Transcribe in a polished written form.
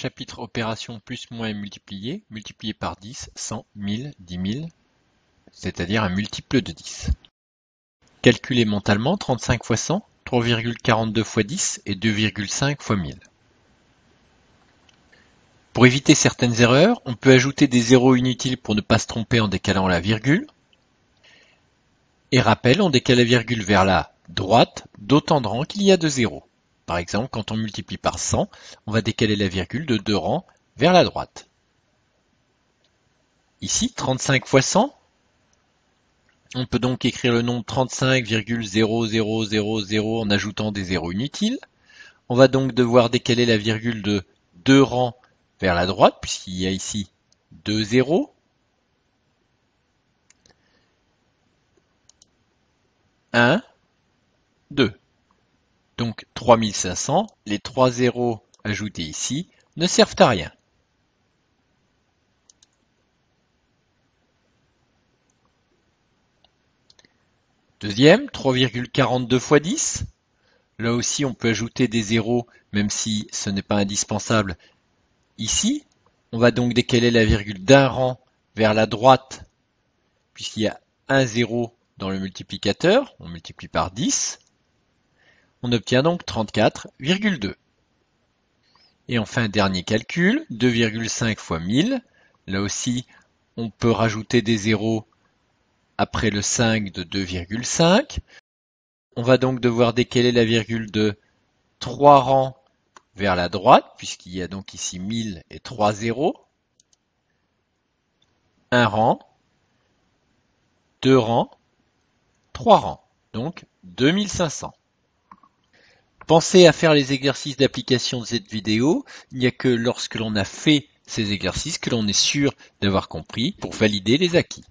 chapitre opération plus moins et multiplier par 10, 100, 1000, 10 000, c'est-à-dire un multiple de 10. Calculez mentalement 35 fois 100, 3,42 fois 10 et 2,5 fois 1000. Pour éviter certaines erreurs, on peut ajouter des zéros inutiles pour ne pas se tromper en décalant la virgule. Et rappel, on décale la virgule vers la droite d'autant de rangs qu'il y a de zéros. Par exemple, quand on multiplie par 100, on va décaler la virgule de 2 rangs vers la droite. Ici, 35 fois 100, on peut donc écrire le nombre 35,0000 en ajoutant des zéros inutiles. On va donc devoir décaler la virgule de 2 rangs vers la droite, puisqu'il y a ici 2 zéros. 1, 2. Donc 3500, les 3 zéros ajoutés ici ne servent à rien. Deuxième, 3,42 fois 10. Là aussi, on peut ajouter des zéros, même si ce n'est pas indispensable. Ici, on va donc décaler la virgule d'un rang vers la droite, puisqu'il y a un zéro dans le multiplicateur. On multiplie par 10. On obtient donc 34,2. Et enfin, dernier calcul, 2,5 fois 1000. Là aussi, on peut rajouter des zéros après le 5 de 2,5. On va donc devoir décaler la virgule de 3 rangs vers la droite, puisqu'il y a donc ici 1000 et 3 zéros. Un rang, 2 rangs, 3 rangs, donc 2500. Pensez à faire les exercices d'application de cette vidéo. Il n'y a que lorsque l'on a fait ces exercices que l'on est sûr d'avoir compris pour valider les acquis.